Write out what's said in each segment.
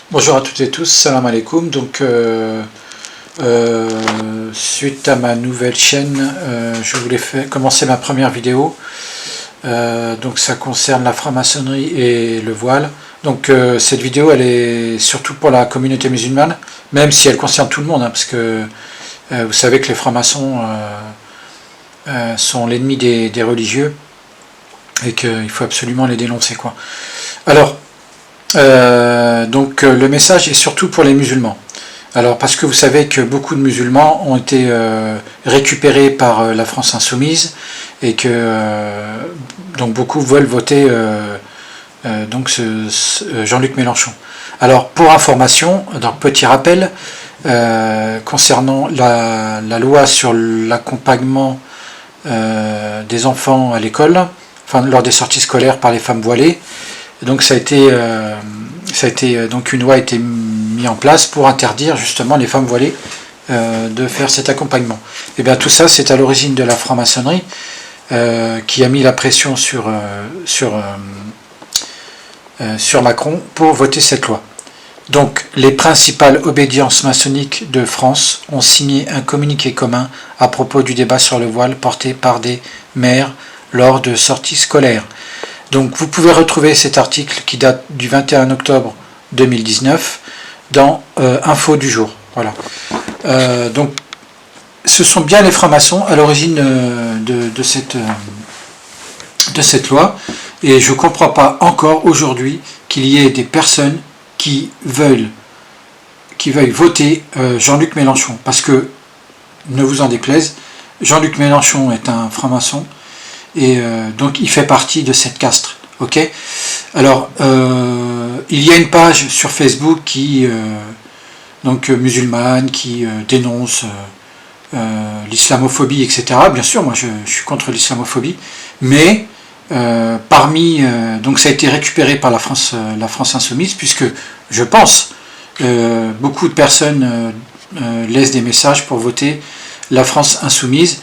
Bonjour à toutes et tous, salam alaikum. Donc, suite à ma nouvelle chaîne, je voulais commencer ma première vidéo. Donc, ça concerne la franc-maçonnerie et le voile. Donc, cette vidéo, elle est surtout pour la communauté musulmane, même si elle concerne tout le monde, hein, parce que vous savez que les francs-maçons sont l'ennemi des religieux et qu'il faut absolument les dénoncer, quoi. Alors, donc le message est surtout pour les musulmans. Alors parce que vous savez que beaucoup de musulmans ont été récupérés par la France insoumise et que donc beaucoup veulent voter donc Jean-Luc Mélenchon. Alors pour information, donc petit rappel concernant la loi sur l'accompagnement des enfants à l'école, enfin lors des sorties scolaires par les femmes voilées. Donc ça a été donc une loi a été mise en place pour interdire justement les femmes voilées de faire cet accompagnement. Et bien tout ça c'est à l'origine de la franc-maçonnerie qui a mis la pression sur Macron pour voter cette loi. Donc les principales obédiences maçonniques de France ont signé un communiqué commun à propos du débat sur le voile porté par des maires lors de sorties scolaires. Donc vous pouvez retrouver cet article qui date du 21 octobre 2019 dans Info du jour. Voilà. Donc ce sont bien les francs-maçons à l'origine de cette loi, et je ne comprends pas encore aujourd'hui qu'il y ait des personnes qui veuillent voter Jean-Luc Mélenchon, parce que, ne vous en déplaise, Jean-Luc Mélenchon est un franc-maçon, et donc il fait partie de cette caste. Ok. Alors il y a une page sur Facebook qui donc musulmane qui dénonce l'islamophobie, etc. Bien sûr, moi je suis contre l'islamophobie, mais donc ça a été récupéré par la France insoumise, puisque je pense beaucoup de personnes laissent des messages pour voter la France insoumise.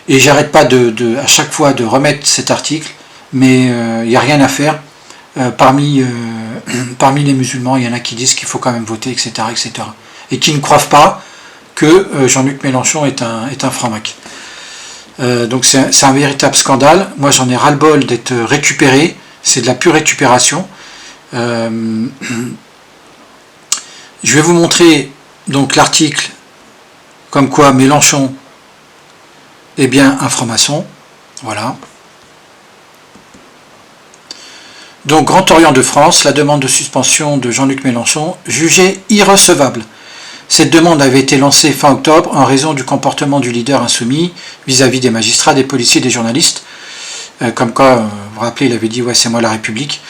Et j'arrête pas à chaque fois de remettre cet article, mais il n'y a rien à faire. Parmi les musulmans, il y en a qui disent qu'il faut quand même voter, etc., etc. Et qui ne croient pas que Jean-Luc Mélenchon est un franc-mac. Donc c'est un véritable scandale. Moi j'en ai ras-le-bol d'être récupéré. C'est de la pure récupération. Je vais vous montrer donc l'article comme quoi Mélenchon est bien un franc-maçon. Voilà. Donc, Grand Orient de France, la demande de suspension de Jean-Luc Mélenchon jugée irrecevable. Cette demande avait été lancée fin octobre en raison du comportement du leader insoumis vis-à-vis des magistrats, des policiers, des journalistes. Comme quoi, vous vous rappelez, il avait dit « ouais, c'est moi la République ».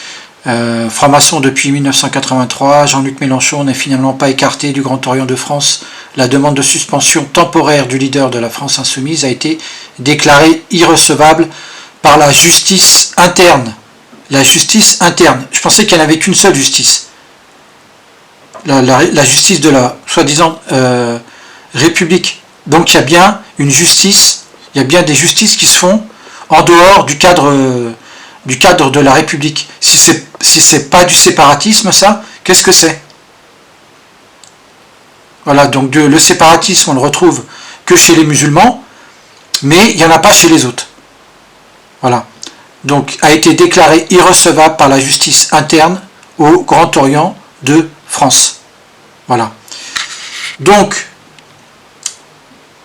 Franc-maçon depuis 1983, Jean-Luc Mélenchon n'est finalement pas écarté du Grand Orient de France. La demande de suspension temporaire du leader de la France insoumise a été déclarée irrecevable par la justice interne. La justice interne. Je pensais qu'il n'y en avait qu'une seule justice. La justice de la soi-disant République. Donc il y a bien une justice, il y a bien des justices qui se font en dehors du cadre de la République. Si c'est pas du séparatisme, ça, qu'est-ce que c'est? Voilà, donc le séparatisme, on le retrouve que chez les musulmans, mais il n'y en a pas chez les autres. Voilà. Donc, a été déclaré irrecevable par la justice interne au Grand Orient de France. Voilà. Donc,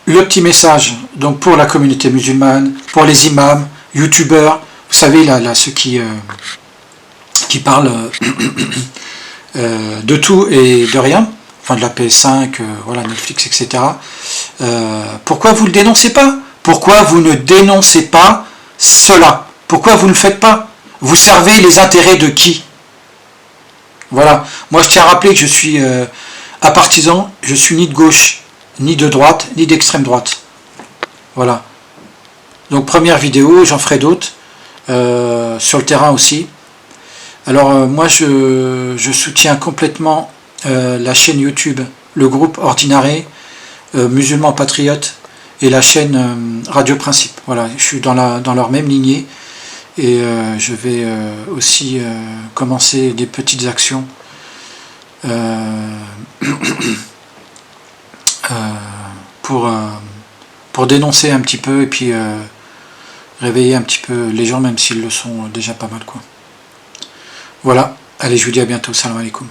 le petit message donc pour la communauté musulmane, pour les imams, youtubeurs, vous savez, là ceux qui parlent de tout et de rien, enfin de la PS5, voilà, Netflix, etc. Pourquoi vous ne le dénoncez pas? Pourquoi vous ne dénoncez pas cela? Pourquoi vous ne le faites pas? Vous servez les intérêts de qui? Voilà. Moi, je tiens à rappeler que je suis apartisan, je suis ni de gauche, ni de droite, ni d'extrême droite. Voilà. Donc, première vidéo, j'en ferai d'autres, sur le terrain aussi. Alors, moi, je soutiens complètement la chaîne YouTube, le groupe Ordinaré, Musulmans Patriotes, et la chaîne Radio Principe. Voilà, je suis dans leur même lignée. Et je vais aussi commencer des petites actions pour dénoncer un petit peu et puis réveiller un petit peu les gens, même s'ils le sont déjà pas mal, quoi. Voilà, allez, je vous dis à bientôt, salam alaikum.